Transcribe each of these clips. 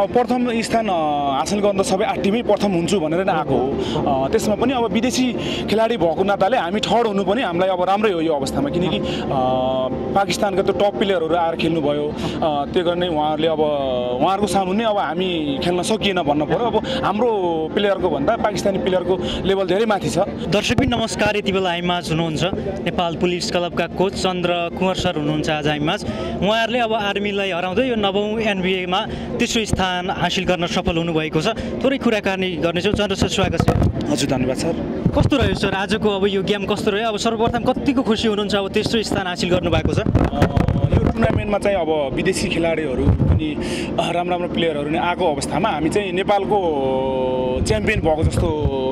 अब प्रथम स्थान हासिल गर्न त सबै 8 टिमै प्रथम हुन्छु भनेर नै आएको हो। त्यसमा पनि अब विदेशी खेलाडी भएको नाताले हामी थर्ड हुनु पनि हामीलाई अब राम्रै हो यो अवस्थामा, किनकि पाकिस्तानका त्यो टप प्लेयरहरू आएर खेल्नुभयो। त्यो गर्ने उहाँहरूले अब उहाँहरूको सामुन्ने अब हामी खेल्न सकिएन भन्नु पर्यो। अब हाम्रो प्लेयरको भन्दा पाकिस्तानी प्लेयरको लेभल धेरै माथि छ। दर्शकबिन नमस्कार, यति बेला हामीमाझ हुनुहुन्छ नेपाल पुलिस क्लबका कोच चन्द्र कुँवर सर हुनुहुन्छ आज हामीमाझ। उहाँहरूले अब आर्मीलाई हराउँदै यो 9औं एनबिएमा तेस्रो स्थान हासिल गर्न सफल हुनुभएको छ। थोरै कुराकानी गर्नेछौँ। चन्द्र सर स्वागत छ। हजुर धन्यवाद सर। कस्तो रह्यो सर आजको अब यो गेम कस्तो रह्यो? अब सर्वप्रथम कतिको खुसी हुनुहुन्छ अब तेस्रो स्थान हासिल गर्नुभएको छ? यो टुर्नामेन्टमा चाहिँ अब विदेशी खेलाडीहरू पनि राम्रो प्लेयरहरू नै आएको अवस्थामा हामी चाहिँ नेपालको च्याम्पियन भएको जस्तो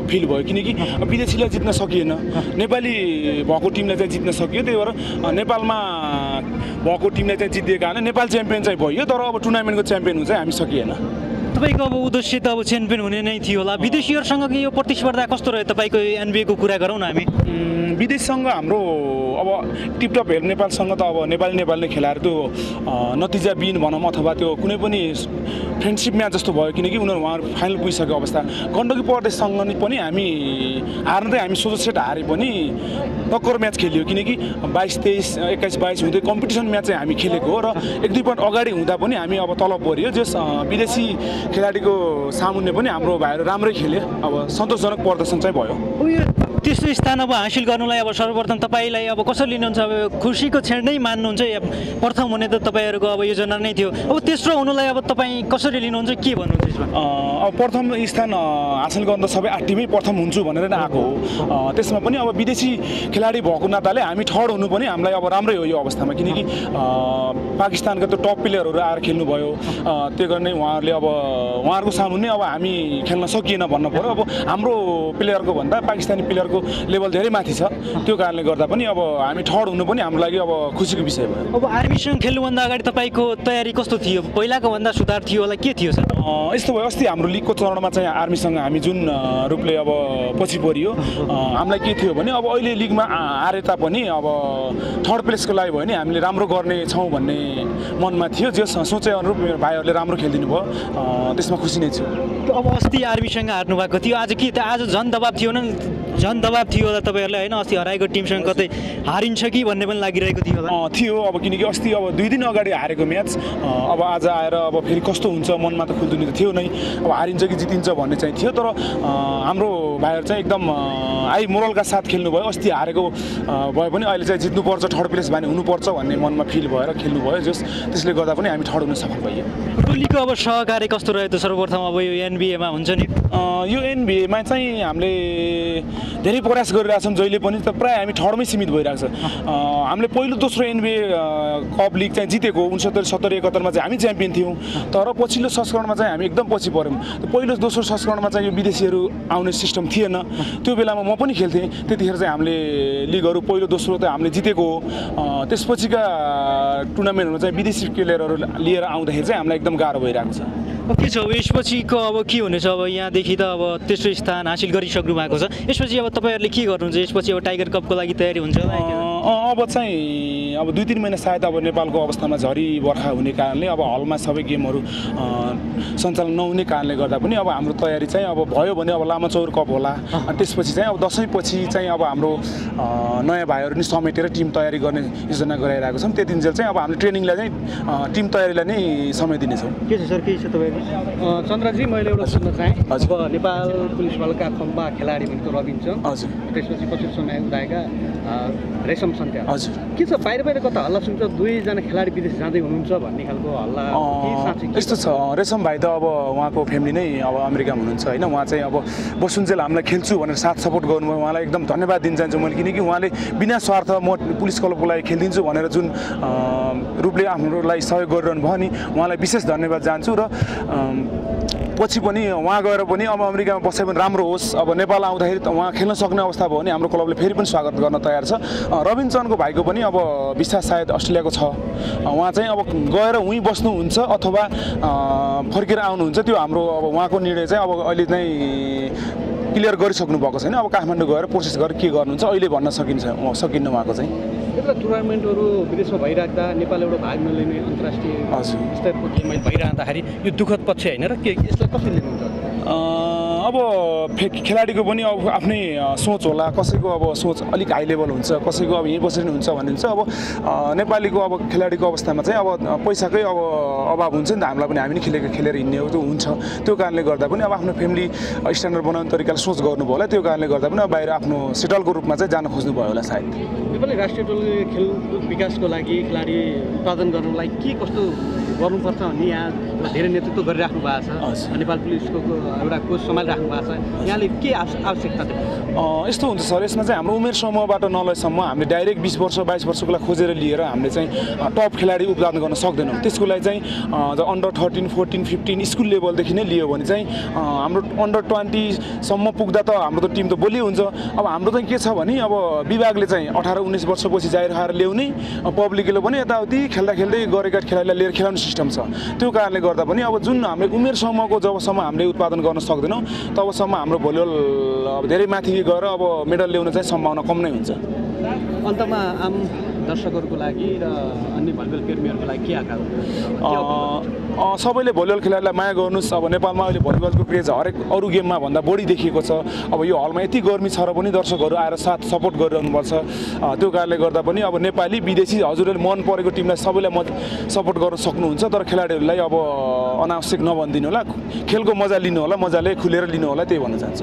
फिल भयो, किनकि विदेशीलाई जित्न सकिएन, नेपाली भएको टिमलाई चाहिँ जित्न सकियो। त्यही भएर नेपालमा भएको टिमलाई चाहिँ जितिएको कारणले नेपाल च्याम्पियन चाहिँ भयो। तर अब टुर्नामेन्टको च्याम्पियन हुन चाहिँ हामी सकिएन। तपाईँको अब उद्देश्य त अब च्याम्पियन हुने नै थियो होला। विदेशीहरूसँग यो प्रतिस्पर्धा कस्तो रह्यो तपाईँको एनबिएको कुरा गरौँ न हामी। विदेशसँग हाम्रो अब टिपटप हेर्नु नेपालसँग त अब नेपाली नै खेलाएर त्यो नतिजा बिन भनौँ अथवा त्यो कुनै पनि फ्रेन्डसिप म्याच जस्तो भयो, किनकि उहाँहरू फाइनल पुगिसकेको अवस्था। गण्डकी प्रदेशसँग पनि हामी हार्दै हामी सोझो सेट हारे पनि टक्कर म्याच खेलियो, किनकि 22-23, 21-22 हुँदै कम्पिटिसन म्याच चाहिँ हामी खेलेको हो। र 1-2 पोइन्ट अगाडि हुँदा पनि हामी अब तलब परियो। जस विदेशी खेलाडीको सामुन्ने पनि हाम्रो भाइहरू राम्रै खेले, अब सन्तोषजनक प्रदर्शन चाहिँ भयो। तेस्रो स्थान अब हासिल गर्नुलाई अब सर्वप्रथम तपाईँलाई अब कसरी लिनुहुन्छ? अब खुसीको क्षण नै मान्नुहुन्छ? प्रथम हुने त तपाईँहरूको अब योजना नै थियो, अब तेस्रो हुनुलाई अब तपाईँ कसरी लिनुहुन्छ, के भन्नुहुन्छ यसमा? अब प्रथम स्थान हासिल गर्न त सबै 8 टिमै प्रथम हुन्छु भनेर नै आएको हो। त्यसमा पनि अब विदेशी खेलाडी भएको नाताले हामी थर्ड हुनु पनि हामीलाई अब राम्रै हो यो अवस्थामा, किनकि पाकिस्तानका त्यो टप प्लेयरहरू आएर खेल्नुभयो। त्यो गर्ने उहाँहरूले अब उहाँहरूको सामुन्ने अब हामी खेल्न सकिएन भन्नु पर्यो। अब हाम्रो प्लेयरको भन्दा पाकिस्तानी प्लेयरको लेभल धेरै माथि छ। त्यो कारणले गर्दा पनि अब हामी थर्ड हुनु पनि हाम्रो लागि अब खुसीको विषय भयो। अब आर्मीसँग खेल्नुभन्दा अगाडि तपाईँको तयारी कस्तो थियो? पहिलाको भन्दा सुधार थियो होला, के थियो सर? यस्तो भयो, अस्ति हाम्रो लिगको चरणमा चाहिँ आर्मीसँग हामी जुन रूपले अब पछि परियो, हामीलाई के थियो भने अब अहिले लिगमा हारे तापनि अब थर्ड प्लेसको लागि भयो भने हामीले राम्रो गर्ने छौँ भन्ने मनमा थियो। जस सोचे अनुरूप मेरो भाइहरूले राम्रो खेलिदिनु भयो, त्यसमा खुसी नै छु। अब अस्ति आर्मीसँग हार्नु भएको थियो, आज के त आज झन् दबाब थियो होला तपाईँहरूलाई होइन? अस्ति हराएको टिमसँग कतै हारिन्छ कि भन्ने पनि लागिरहेको थियो होला? थियो, अब किनकि अस्ति अब 2 दिन अगाडि हारेको म्याच, अब आज आएर अब फेरि कस्तो हुन्छ मनमा त खुल्दुनी त थियो नै। अब हारिन्छ कि जितिन्छ भन्ने चाहिँ थियो, तर हाम्रो भाइहरू चाहिँ एकदम हाई मोरलका साथ खेल्नुभयो। अस्ति हारेको भए पनि अहिले चाहिँ जित्नुपर्छ, थर्ड प्लेस भने हुनुपर्छ भन्ने मनमा फिल भएर खेल्नुभयो। त्यसले गर्दा पनि हामी थर्ड हुन सफल भइयो। टोलीको अब सहकार्य कस्तो रह्यो त सर्वप्रथम अब यो एनबिएमा हुन्छ नि? यो एनबिएमा चाहिँ हामीले धेरै प्रयास गरिरहेछौँ जहिले पनि, त प्रायः हामी थर्डमै सीमित भइरहेको छ। हामीले पहिलो दोस्रो एनबिए कप लिग चाहिँ जितेको 69, 70, 71 मा चाहिँ हामी च्याम्पियन थियौँ। तर पछिल्लो संस्करणमा चाहिँ हामी एकदम पछि पऱ्यौँ। पहिलो दोस्रो संस्करणमा चाहिँ यो विदेशीहरू आउने सिस्टम थिएन। त्यो बेलामा म पनि खेल्थेँ, त्यतिखेर चाहिँ हामीले लिगहरू पहिलो दोस्रो त हामीले जितेको हो। त्यसपछिका टुर्नामेन्टहरूमा चाहिँ विदेशी प्लेयरहरू लिएर आउँदाखेरि चाहिँ हामीलाई एकदम गाह्रो भइरहेको छ। के छ अब यसपछिको अब के हुनेछ? अब यहाँदेखि त अब तेस्रो स्थान हासिल गरिसक्नु भएको छ, यसपछि अब तपाईँहरूले के गर्नुहुन्छ? यसपछि अब टाइगर कपको लागि तयारी हुन्छ होला? अब चाहिँ अब 2-3 महिना सायद अब नेपालको अवस्थामा झरी बर्खा हुने कारणले अब हलमा सबै गेमहरू सञ्चालन नहुने कारणले गर्दा पनि अब हाम्रो तयारी चाहिँ अब भयो भने अब लामाचौर कप होला। अनि त्यसपछि चाहिँ अब दसैँपछि चाहिँ अब हाम्रो नयाँ भाइहरू नि समेटेर टिम तयारी गर्ने योजना गराइरहेको छौँ। त्यतिन्जेल चाहिँ अब हाम्रो ट्रेनिङलाई चाहिँ टिम तयारीलाई नै समय दिनेछौँ। के छ सर, के छ तपाईँको? चन्द्रजी, मैले एउटा सोध्न चाहेँ। अब नेपाल पुलिस बलका खम्बा खेलाडी भनेको रबिन्सन, हजुर, त्यसपछि 25 समय उदाएका रेशम सन्त्या, हजुर, के छ बाहिर कता हल्ला सुन्छ 2जना खेलाडी विदेश जाँदै हुनुहुन्छ भन्ने खालको हल्ला? यस्तो छ, रेशम भाइ त अब उहाँको फ्यामिली नै अब अमेरिकामा हुनुहुन्छ होइन। उहाँ चाहिँ अब बसुन्जेल हामीलाई खेल्छु भनेर साथ सपोर्ट गर्नुभयो, उहाँलाई एकदम धन्यवाद दिन चाहन्छु मैले, किनकि उहाँले बिना स्वार्थ म पुलिस क्लबको लागि खेलिदिन्छु भनेर जुन रूपले हाम्रोलाई सहयोग गरिरहनु भयो नि, उहाँलाई विशेष धन्यवाद चाहन्छु। र पछि पनि उहाँ गएर पनि अब अमेरिकामा बसे पनि राम्रो होस्। अब नेपाल आउँदाखेरि त उहाँ खेल्न सक्ने अवस्था भयो भने हाम्रो क्लबले फेरि पनि स्वागत गर्न तयार छ। रबिन्सनको भाइको पनि अब भिसा सायद अस्ट्रेलियाको छ, उहाँ चाहिँ अब गएर उहीँ बस्नुहुन्छ अथवा फर्केर आउनुहुन्छ, त्यो हाम्रो अब उहाँको निर्णय चाहिँ अब अहिले चाहिँ क्लियर गरिसक्नु भएको छैन। अब काठमाडौँ गएर प्रोसेस गरेर के गर्नुहुन्छ अहिले भन्न सकिन्न उहाँको चाहिँ। यता टुर्नामेन्टहरू विदेशमा भइराख्दा नेपाल एउटा भाग नलिने अन्तर्राष्ट्रिय स्तरको गेम भइरहँदाखेरि यो दुःखद पक्ष होइन र के यसलाई कसरी लिनुहुन्छ? अब खेलाडीको पनि अब आफ्नै सोच होला, कसैको अब सोच अलिक हाई लेभल हुन्छ, कसैको अब यहीँ बसेर हुन्छ भन्ने हुन्छ। अब नेपालीको अब खेलाडीको अवस्थामा चाहिँ अब पैसाकै अब अभाव हुन्छ नि त, हामीलाई पनि हामी पनि खेलेर हिँड्ने हो त्यो हुन्छ। त्यो कारणले गर्दा पनि अब आफ्नो फ्यामिली स्ट्यान्डर्ड बनाउने तरिकाले सोच गर्नुभयो होला, त्यो कारणले गर्दा पनि अब बाहिर आफ्नो सेटलको रूपमा चाहिँ जान खोज्नुभयो होला सायद। नेपाली राष्ट्रिय टोलीले खेलकुद विकासको लागि खेलाडी उत्पादन गर्नलाई के कस्तो गर्नुपर्छ भन्ने यहाँ धेरै नेतृत्व गरिराख्नु भएको छ, नेपाल पुलिसको एउटा कोच सम्हालिराख्नु भएको छ, यहाँले के आवश्यकता देख्नुहुन्छ? यस्तो हुन्छ सर, यसमा चाहिँ हाम्रो उमेर समूहबाट नलयसम्म हामीले डाइरेक्ट 20 वर्ष 22 वर्षको लागि खोजेर लिएर हामीले चाहिँ टप खेलाडी उत्पादन गर्न सक्दैनौँ। त्यसको लागि चाहिँ अन्डर 13, 14, 15 स्कुल लेभलदेखि नै लियो भने चाहिँ हाम्रो अन्डर 20 सम्म पुग्दा त हाम्रो त टिम त बलियो हुन्छ। अब हाम्रो चाहिँ के छ भने अब विभागले चाहिँ 18-19 वर्षपछि जाहेर खाएर ल्याउने, पब्लिकले पनि यताउति खेल्दा खेल्दै गरेका खेलाडीलाई लिएर खेलाउने सिस्टम छ। त्यो कारणले गर्दा पनि अब जुन हामीले उमेर समूहको जबसम्म हामीले उत्पादन गर्न सक्दैनौँ तबसम्म हाम्रो भलिबल अब धेरै माथि गएर अब मेडल ल्याउन चाहिँ सम्भावना कम नै हुन्छ। अन्तमा आम दर्शकहरूको लागि र अन्य भलिबल प्रेमीहरूको लागि के आकार सबैले भलिबल खेलाडीलाई माया गर्नुहोस्। अब नेपालमा अहिले भलिबलको क्रेज हरेक अरू गेममा भन्दा बढी देखिएको छ। अब यो हलमा यति गर्मी छ र पनि दर्शकहरू आएर साथ सपोर्ट गरिरहनुपर्छ। त्यो कारणले गर्दा पनि अब नेपाली विदेशी हजुरहरूले मन परेको टिमलाई सबैलाई सपोर्ट गर्न सक्नुहुन्छ, तर खेलाडीहरूलाई अब अनावश्यक नभनिदिनु होला, खेलको मजा लिनु होला, मजाले खुलेर लिनु होला, त्यही भन्न चाहन्छु।